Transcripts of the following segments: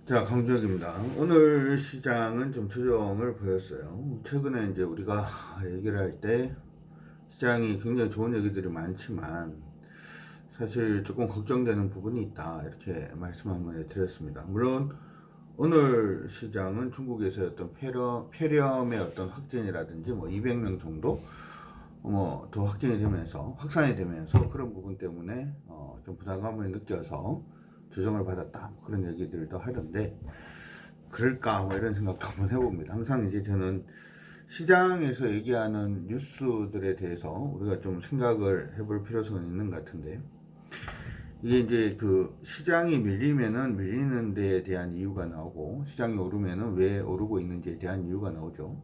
자, 강주혁입니다. 오늘 시장은 좀 조정을 보였어요. 최근에 이제 우리가 얘기를 할 때 시장이 굉장히 좋은 얘기들이 많지만 사실 조금 걱정되는 부분이 있다. 이렇게 말씀 한번 해드렸습니다. 물론 오늘 시장은 중국에서의 어떤 폐렴의 어떤 확진이라든지 뭐 200명 정도 뭐 더 확진이 되면서 확산이 되면서 그런 부분 때문에 좀 부담감을 느껴서 조정을 받았다. 뭐 그런 얘기들도 하던데 그럴까 뭐 이런 생각도 한번 해봅니다. 항상 이제 저는 시장에서 얘기하는 뉴스들에 대해서 우리가 좀 생각을 해볼 필요성은 있는 것 같은데, 이게 이제 그 시장이 밀리면은 밀리는 데에 대한 이유가 나오고 시장이 오르면은 왜 오르고 있는지에 대한 이유가 나오죠.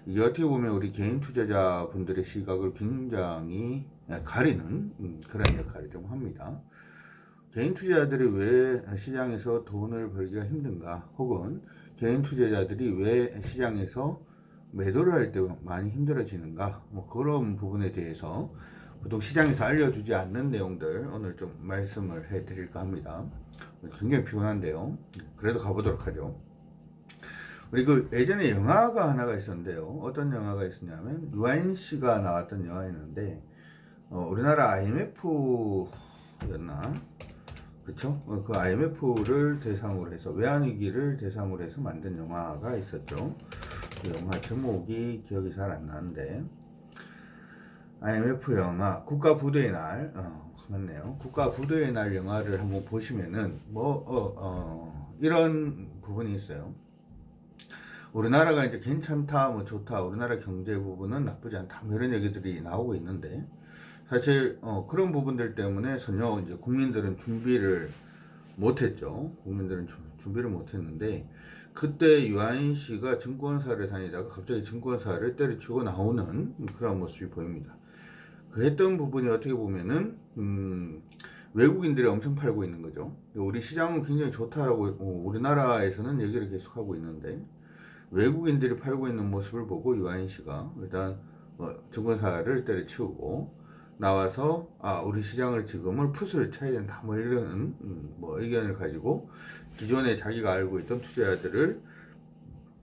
이게 어떻게 보면 우리 개인 투자자분들의 시각을 굉장히 가리는 그런 역할을 좀 합니다. 개인 투자자들이 왜 시장에서 돈을 벌기가 힘든가, 혹은 개인 투자자들이 왜 시장에서 매도를 할 때 많이 힘들어지는가, 뭐 그런 부분에 대해서 보통 시장에서 알려주지 않는 내용들 오늘 좀 말씀을 해 드릴까 합니다. 굉장히 피곤한데요. 그래도 가보도록 하죠. 우리 그 예전에 영화가 하나가 있었는데요. 어떤 영화가 있었냐면 유아인 씨가 나왔던 영화였는데, 우리나라 IMF였나? 그쵸? 그 IMF를 대상으로 해서, 외환위기를 대상으로 해서 만든 영화가 있었죠. 그 영화 제목이 기억이 잘 안 나는데, IMF 영화, 국가부도의 날, 맞네요. 국가부도의 날 영화를 한번 보시면은, 이런 부분이 있어요. 우리나라가 이제 괜찮다, 뭐 좋다, 우리나라 경제 부분은 나쁘지 않다, 뭐 이런 얘기들이 나오고 있는데, 사실 그런 부분들 때문에 전혀 이제 국민들은 준비를 못했죠. 국민들은 준비를 못했는데, 그때 유아인 씨가 증권사를 다니다가 갑자기 증권사를 때려치고 나오는 그런 모습이 보입니다. 그 했던 부분이 어떻게 보면은 외국인들이 엄청 팔고 있는 거죠. 우리 시장은 굉장히 좋다라고 우리나라에서는 얘기를 계속하고 있는데, 외국인들이 팔고 있는 모습을 보고 유아인 씨가 일단 증권사를 때려치우고 나와서, 우리 시장을 지금은 풋을 쳐야 된다, 뭐 이런 뭐 의견을 가지고 기존에 자기가 알고 있던 투자자들을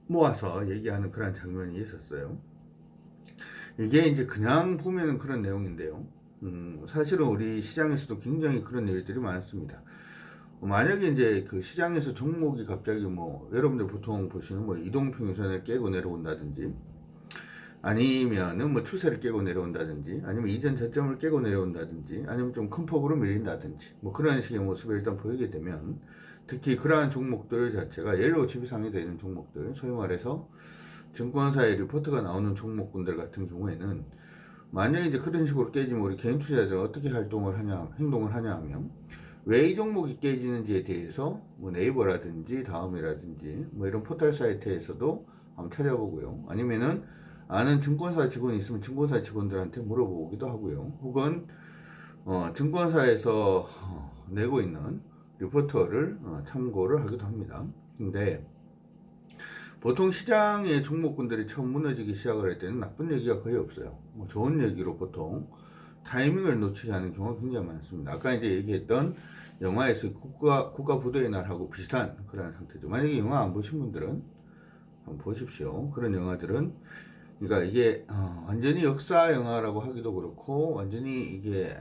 모아서 얘기하는 그런 장면이 있었어요. 이게 이제 그냥 보면은 그런 내용인데요. 사실은 우리 시장에서도 굉장히 그런 일들이 많습니다. 만약에 이제 그 시장에서 종목이 갑자기 뭐 여러분들 보통 보시는 뭐 이동평균선을 깨고 내려온다든지, 아니면은 뭐 추세를 깨고 내려온다든지, 아니면 이전 저점을 깨고 내려온다든지, 아니면 좀 큰 폭으로 밀린다든지, 뭐 그런 식의 모습을 일단 보이게 되면, 특히 그러한 종목들 자체가 옐로우 지수상에 되어 있는 종목들, 소위 말해서 증권사의 리포트가 나오는 종목군들 같은 경우에는, 만약에 이제 그런 식으로 깨지면 우리 개인 투자자들은 어떻게 행동을 하냐 하면, 왜 이 종목이 깨지는지에 대해서 뭐 네이버라든지 다음이라든지 뭐 이런 포털 사이트에서도 한번 찾아보고요. 아니면은 아는 증권사 직원이 있으면 증권사 직원들한테 물어보기도 하고요. 혹은 증권사에서 내고 있는 리포터를 참고를 하기도 합니다. 근데 보통 시장의 종목군들이 처음 무너지기 시작을 할 때는 나쁜 얘기가 거의 없어요. 뭐 좋은 얘기로 보통 타이밍을 놓치게 하는 경우가 굉장히 많습니다. 아까 이제 얘기했던 영화에서 국가부도의 날하고 비슷한 그런 상태죠. 만약에 영화 안 보신 분들은 한번 보십시오. 그런 영화들은, 그러니까 이게 완전히 역사 영화라고 하기도 그렇고, 완전히 이게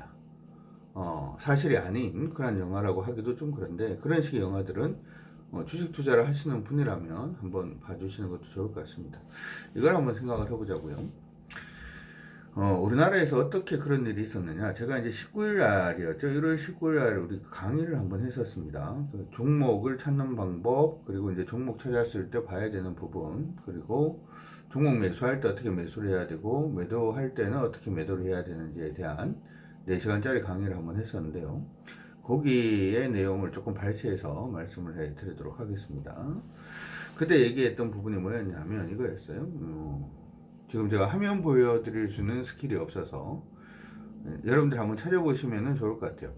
사실이 아닌 그런 영화라고 하기도 좀 그런데, 그런 식의 영화들은 주식 투자를 하시는 분이라면 한번 봐주시는 것도 좋을 것 같습니다. 이걸 한번 생각을 해보자고요. 우리나라에서 어떻게 그런 일이 있었느냐. 제가 이제 19일 날이었죠. 1월 19일 날 우리 강의를 한번 했었습니다. 그 종목을 찾는 방법, 그리고 이제 종목 찾았을 때 봐야 되는 부분, 그리고 종목 매수할 때 어떻게 매수를 해야 되고, 매도할 때는 어떻게 매도를 해야 되는지에 대한 4시간짜리 강의를 한번 했었는데요. 거기에 내용을 조금 발췌해서 말씀을 해 드리도록 하겠습니다. 그때 얘기했던 부분이 뭐였냐면 이거였어요. 지금 제가 화면 보여드릴 수 있는 스킬이 없어서 여러분들 한번 찾아보시면 좋을 것 같아요.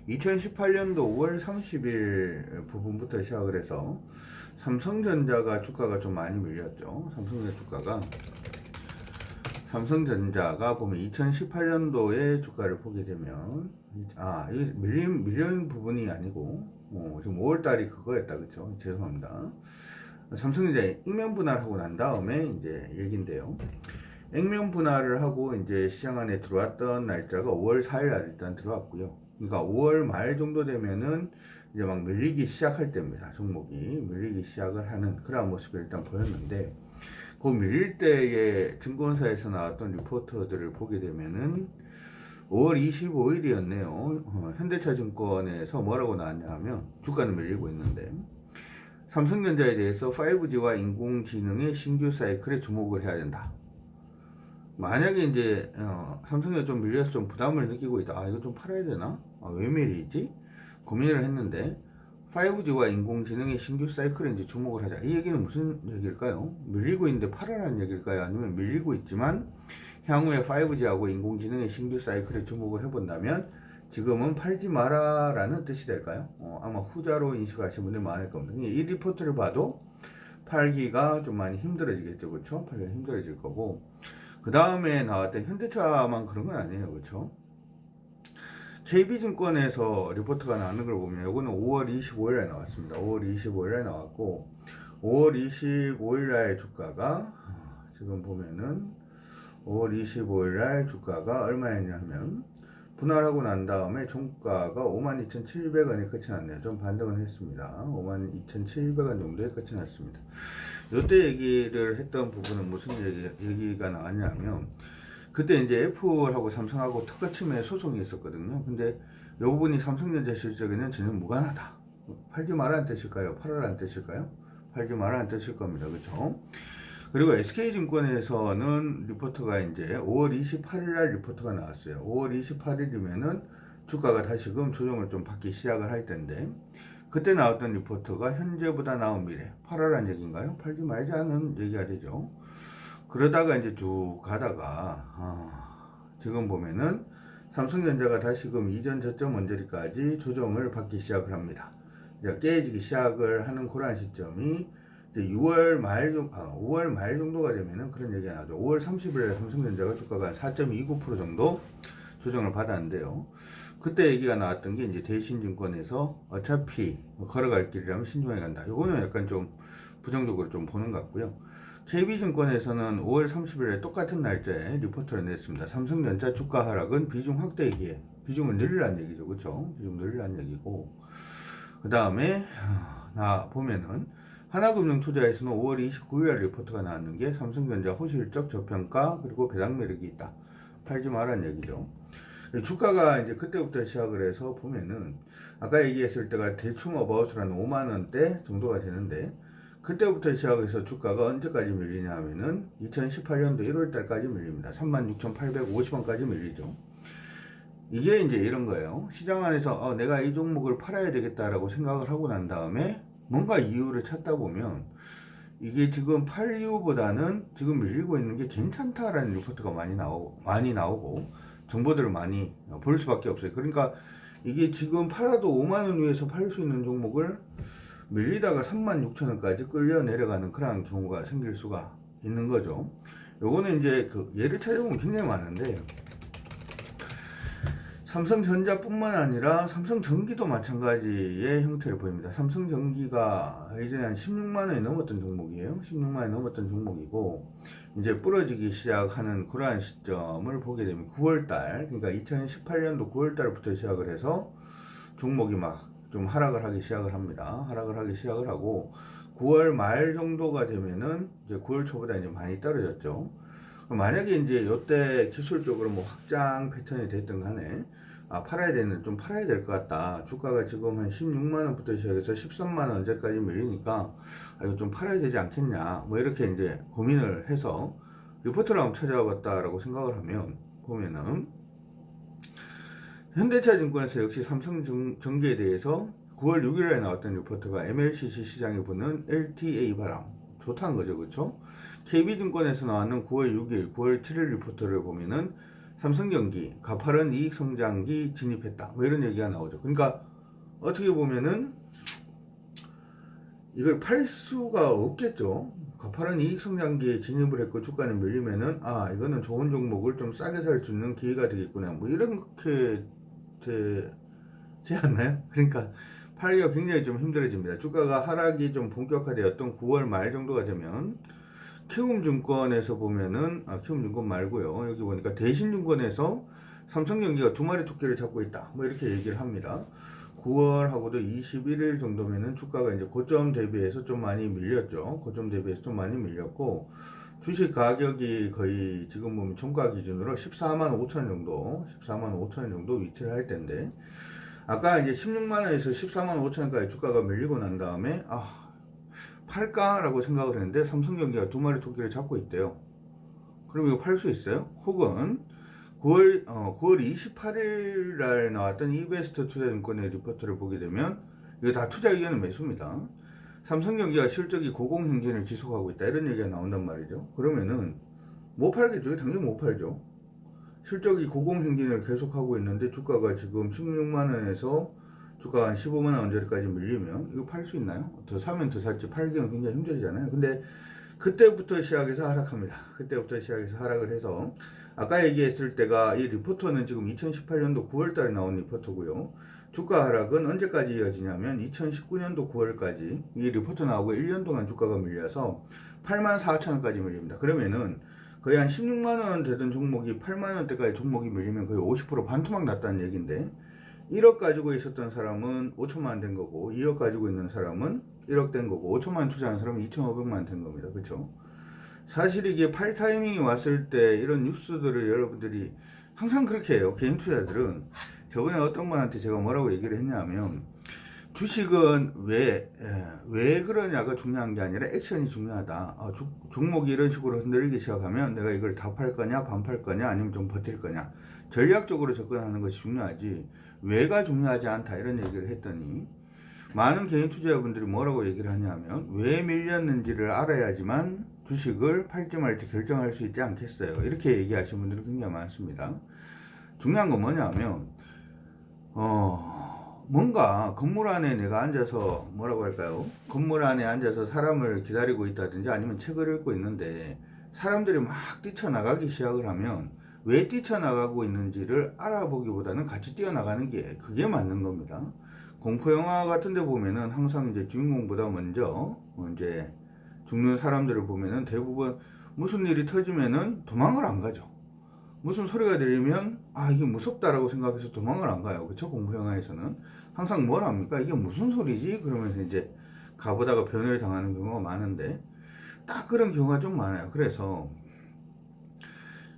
2018년도 5월 30일 부분부터 시작을 해서 삼성전자가 주가가 좀 많이 밀렸죠. 삼성전자가 보면 2018년도에 주가를 보게 되면, 이게 밀린 부분이 아니고 지금 5월달이 그거였다, 그쵸? 죄송합니다. 삼성전자 익명 분할하고 난 다음에 이제 얘긴데요. 액면 분할을 하고 이제 시장 안에 들어왔던 날짜가 5월 4일 날 일단 들어왔고요. 그러니까 5월 말 정도 되면은 이제 막 밀리기 시작할 때입니다. 종목이 밀리기 시작을 하는 그런 모습을 일단 보였는데, 그 밀릴 때에 증권사에서 나왔던 리포트들을 보게 되면은 5월 25일이었네요. 현대차증권에서 뭐라고 나왔냐 하면 주가는 밀리고 있는데 삼성전자에 대해서 5G와 인공지능의 신규 사이클에 주목을 해야 된다. 만약에 이제 삼성이 좀 밀려서 좀 부담을 느끼고 있다. 아, 이거 좀 팔아야 되나? 아, 왜 밀리지? 고민을 했는데 5G와 인공지능의 신규 사이클에 이제 주목을 하자. 이 얘기는 무슨 얘기일까요? 밀리고 있는데 팔아라는 얘기일까요? 아니면 밀리고 있지만 향후에 5G하고 인공지능의 신규 사이클에 주목을 해본다면 지금은 팔지 마라라는 뜻이 될까요? 아마 후자로 인식하시는 분들이 많을 겁니다. 이 리포트를 봐도 팔기가 좀 많이 힘들어지겠죠, 그렇죠? 팔기가 힘들어질 거고, 그 다음에 나왔던 현대차만 그런 건 아니에요, 그렇죠? KB증권에서 리포트가 나오는 걸 보면 이거는 5월 25일에 나왔습니다. 5월 25일에 나왔고 5월 25일날 주가가 지금 보면은 5월 25일날 주가가 얼마였냐 하면 분할하고 난 다음에 종가가 52,700원에 끝이 났네요. 좀 반등은 했습니다. 52,700원 정도에 끝이 났습니다. 이때 얘기를 했던 부분은 무슨 얘기가 나왔냐면 그때 이제 애플하고 삼성하고 특허침해 소송이 있었거든요. 근데 이 부분이 삼성전자 실적에는 전혀 무관하다. 팔지 말라는 뜻일까요? 팔아라는 뜻일까요? 팔지 말라는 뜻일 겁니다. 그렇죠? 그리고 SK증권에서는 리포트가 이제 5월 28일 날 리포트가 나왔어요. 5월 28일이면은 주가가 다시금 조정을 좀 받기 시작을 할 텐데 그때 나왔던 리포트가 현재보다 나은 미래 팔아라는 얘기인가요? 팔지 말자는 얘기가 되죠. 그러다가 이제 쭉 가다가 지금 보면은 삼성전자가 다시금 이전 저점 언저리까지 조정을 받기 시작을 합니다. 이제 깨지기 시작을 하는 그런 시점이 이제 5월 말 정도가 되면은 그런 얘기가 나죠. 5월 30일에 삼성전자가 주가가 4.29% 정도 조정을 받았는데요. 그때 얘기가 나왔던 게 이제 대신증권에서 어차피 걸어갈 길이라면 신중하게 간다. 요거는 약간 좀 부정적으로 좀 보는 것 같고요. KB증권에서는 5월 30일에 똑같은 날짜에 리포트를 냈습니다. 삼성전자 주가 하락은 비중 확대이기에 비중을 늘리라는 얘기죠. 그렇죠? 비중 늘리라는 얘기고 그 다음에 보면은 하나금융투자에서는 5월 29일 리포트가 나왔는 게 삼성전자 호실적 저평가 그리고 배당 매력이 있다. 팔지 말라는 얘기죠. 주가가 이제 그때부터 시작을 해서 보면은 아까 얘기했을 때가 대충 어바웃을 한 5만원대 정도가 되는데 그때부터 시작해서 주가가 언제까지 밀리냐 하면은 2018년도 1월달까지 밀립니다. 36,850원까지 밀리죠. 이게 이제 이런 거예요. 시장 안에서 내가 이 종목을 팔아야 되겠다라고 생각을 하고 난 다음에 뭔가 이유를 찾다 보면 이게 지금 팔 이유보다는 지금 밀리고 있는 게 괜찮다라는 리포트가 많이 나오고 정보들을 많이 볼 수밖에 없어요. 그러니까 이게 지금 팔아도 5만원 위에서 팔 수 있는 종목을 밀리다가 36,000원까지 끌려 내려가는 그런 경우가 생길 수가 있는 거죠. 요거는 이제 예를 찾아보면 굉장히 많은데 삼성전자뿐만 아니라 삼성전기도 마찬가지의 형태를 보입니다. 삼성전기가 예전에 한 16만원이 넘었던 종목이에요. 16만원이 넘었던 종목이고 이제 부러지기 시작하는 그러한 시점을 보게 되면 9월달, 그러니까 2018년도 9월달부터 시작을 해서 종목이 막 좀 하락을 하기 시작을 합니다. 하락을 하기 시작을 하고 9월 말 정도가 되면은 이제 9월 초보다 이제 많이 떨어졌죠. 만약에 이제 이때 기술적으로 뭐 확장 패턴이 됐든 간에 좀 팔아야 될 것 같다. 주가가 지금 한 16만원부터 시작해서 13만원 언제까지 밀리니까 이거 좀 팔아야 되지 않겠냐. 뭐 이렇게 이제 고민을 해서 리포트를 한번 찾아봤다라고 생각을 하면 보면은 현대차증권에서 역시 삼성전기에 대해서 9월 6일에 나왔던 리포트가 MLCC 시장이 부는 LTA 바람 좋다는 거죠. 그렇죠? KB증권에서 나왔는 9월 6일, 9월 7일 리포트를 보면은 삼성전기 가파른 이익 성장기 진입했다. 뭐 이런 얘기가 나오죠. 그러니까 어떻게 보면은 이걸 팔 수가 없겠죠. 가파른 이익 성장기에 진입을 했고 주가는 밀리면은 이거는 좋은 종목을 좀 싸게 살 수 있는 기회가 되겠구나. 뭐 이렇게 되지 않나요? 그러니까 팔기가 굉장히 좀 힘들어집니다. 주가가 하락이 좀 본격화되었던 9월 말 정도가 되면 키움증권에서 보면은 키움증권 말고요. 여기 보니까 대신증권에서 삼성전기가 두 마리 토끼를 잡고 있다. 뭐 이렇게 얘기를 합니다. 9월하고도 21일 정도면은 주가가 이제 고점 대비해서 좀 많이 밀렸죠. 고점 대비해서 좀 많이 밀렸고 주식 가격이 거의 지금 보면 종가 기준으로 14만 5천 정도, 14만 5천 정도 위치를 할 텐데 아까 이제 16만 원에서 14만 5천 원까지 주가가 밀리고 난 다음에 팔까라고 생각을 했는데 삼성전기가 두 마리 토끼를 잡고 있대요. 그럼 이거 팔 수 있어요? 혹은 9월 28일 날 나왔던 이베스트 투자증권의 리포트를 보게 되면 이거 다 투자 의견은 매수입니다. 삼성전기가 실적이 고공행진을 지속하고 있다 이런 얘기가 나온단 말이죠. 그러면은 못 팔겠죠. 당연히 못 팔죠. 실적이 고공행진을 계속하고 있는데 주가가 지금 16만원에서 주가가 한 15만원 언저리까지 밀리면 이거 팔 수 있나요? 더 사면 더 살지 팔기는 굉장히 힘들잖아요. 근데 그때부터 시작해서 하락합니다. 그때부터 시작해서 하락을 해서 아까 얘기했을 때가 이 리포터는 지금 2018년도 9월달에 나온 리포터고요. 주가 하락은 언제까지 이어지냐면 2019년도 9월까지 이 리포터 나오고 1년 동안 주가가 밀려서 84,000원까지 밀립니다. 그러면은 거의 한 16만원 되던 종목이 8만원대까지 종목이 밀리면 거의 50% 반토막 났다는 얘기인데 1억 가지고 있었던 사람은 5천만원 된 거고 2억 가지고 있는 사람은 1억 된 거고 5천만원 투자한 사람은 2,500만원 된 겁니다. 그렇죠? 사실 이게 팔 타이밍이 왔을 때 이런 뉴스들을 여러분들이 항상 그렇게 해요. 개인 투자들은 저번에 어떤 분한테 제가 뭐라고 얘기를 했냐면 주식은 왜 그러냐가 중요한 게 아니라 액션이 중요하다. 종목이 이런 식으로 흔들리기 시작하면 내가 이걸 다 팔 거냐, 반 팔 거냐, 아니면 좀 버틸 거냐. 전략적으로 접근하는 것이 중요하지, 왜가 중요하지 않다. 이런 얘기를 했더니, 많은 개인 투자자분들이 뭐라고 얘기를 하냐면, 왜 밀렸는지를 알아야지만 주식을 팔지 말지 결정할 수 있지 않겠어요. 이렇게 얘기하시는 분들이 굉장히 많습니다. 중요한 건 뭐냐면, 뭔가 건물 안에 내가 앉아서 뭐라고 할까요? 건물 안에 앉아서 사람을 기다리고 있다든지 아니면 책을 읽고 있는데 사람들이 막 뛰쳐나가기 시작을 하면 왜 뛰쳐나가고 있는지를 알아보기보다는 같이 뛰어나가는 게 그게 맞는 겁니다. 공포영화 같은 데 보면은 항상 이제 주인공보다 먼저 이제 죽는 사람들을 보면은 대부분 무슨 일이 터지면은 도망을 안 가죠. 무슨 소리가 들리면 이게 무섭다라고 생각해서 도망을 안 가요. 그쵸? 공포영화에서는 항상 뭘 합니까? 이게 무슨 소리지? 그러면서 이제 가보다가 변을 당하는 경우가 많은데 딱 그런 경우가 좀 많아요. 그래서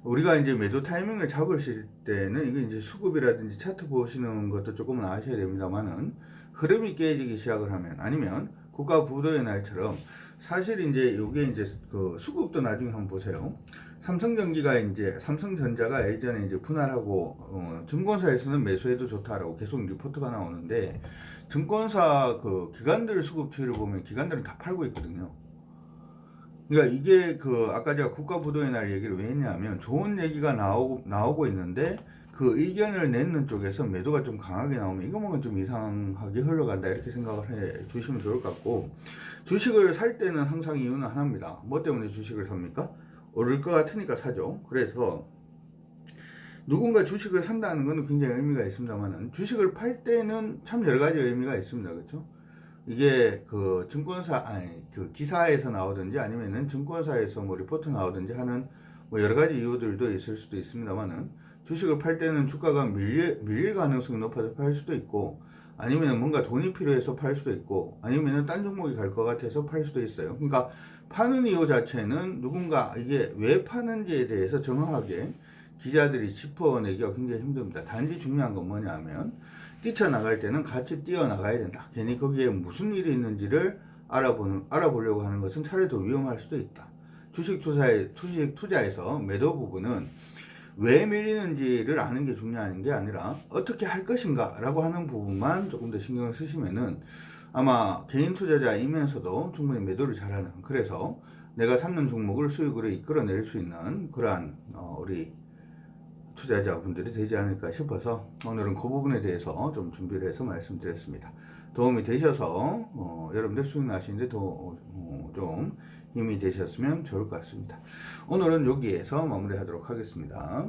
우리가 이제 매도 타이밍을 잡으실 때는 이게 이제 수급이라든지 차트 보시는 것도 조금은 아셔야 됩니다만은 흐름이 깨지기 시작을 하면 아니면 국가 부도의 날처럼 사실 이제 요게 이제 그 수급도 나중에 한번 보세요. 삼성전기가 이제 삼성전자가 예전에 이제 분할하고 증권사에서는 매수해도 좋다라고 계속 리포트가 나오는데 증권사 그 기관들 수급 추이를 보면 기관들은 다 팔고 있거든요. 그러니까 이게 그 아까 제가 국가 부도의 날 얘기를 왜 했냐면 좋은 얘기가 나오고 있는데 그 의견을 내는 쪽에서 매도가 좀 강하게 나오면 이거 보면 좀 이상하게 흘러간다 이렇게 생각을 해 주시면 좋을 것 같고, 주식을 살 때는 항상 이유는 하나입니다. 뭐 때문에 주식을 삽니까? 오를 것 같으니까 사죠. 그래서 누군가 주식을 산다는 것은 굉장히 의미가 있습니다만 주식을 팔 때는 참 여러 가지 의미가 있습니다. 그렇죠? 이게 그 증권사 그 기사에서 나오든지 아니면은 증권사에서 뭐 리포트 나오든지 하는 뭐 여러 가지 이유들도 있을 수도 있습니다만은 주식을 팔 때는 주가가 밀릴 가능성이 높아서 팔 수도 있고 아니면 뭔가 돈이 필요해서 팔 수도 있고 아니면 딴 종목이 갈 것 같아서 팔 수도 있어요. 그러니까 파는 이유 자체는 누군가 이게 왜 파는지에 대해서 정확하게 기자들이 짚어내기가 굉장히 힘듭니다. 단지 중요한 건 뭐냐면 뛰쳐나갈 때는 같이 뛰어나가야 된다. 괜히 거기에 무슨 일이 있는지를 알아보려고 하는 것은 차라리 더 위험할 수도 있다. 주식 투자에서 매도 부분은 왜 밀리는지를 아는 게 중요한 게 아니라 어떻게 할 것인가 라고 하는 부분만 조금 더 신경을 쓰시면은 아마 개인 투자자이면서도 충분히 매도를 잘하는, 그래서 내가 삼는 종목을 수익으로 이끌어낼 수 있는 그러한 우리 투자자분들이 되지 않을까 싶어서 오늘은 그 부분에 대해서 좀 준비를 해서 말씀드렸습니다. 도움이 되셔서 여러분들 수익 나시는데 좀 힘이 되셨으면 좋을 것 같습니다. 오늘은 여기에서 마무리하도록 하겠습니다.